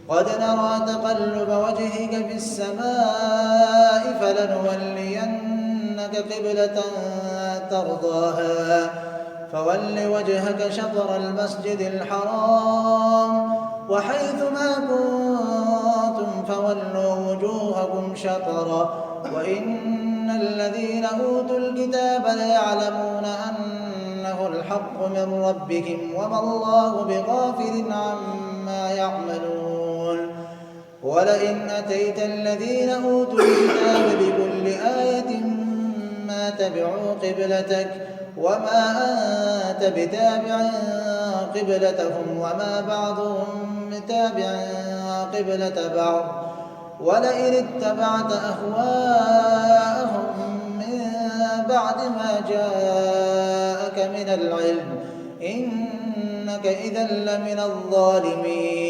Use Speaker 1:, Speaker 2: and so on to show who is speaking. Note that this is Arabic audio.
Speaker 1: قد نرى تقلب وجهك في السماء فلنولينك قبلة ترضاها فول وجهك شطر المسجد الحرام وحيث ما كنتم فولوا وجوهكم شطره وإن الذين أوتوا الكتاب ليعلمون أنه الحق من ربهم وما الله بغافل عما يعملون ولئن أتيت الذين أوتوا الكتاب بكل آية ما تبعوا قبلتك وما أنت بتابع قبلتهم وما بعضهم بتابع قبلة بعض ولئن اتبعت أهواءهم من بعد ما جاءك من العلم إنك إذا لمن الظالمين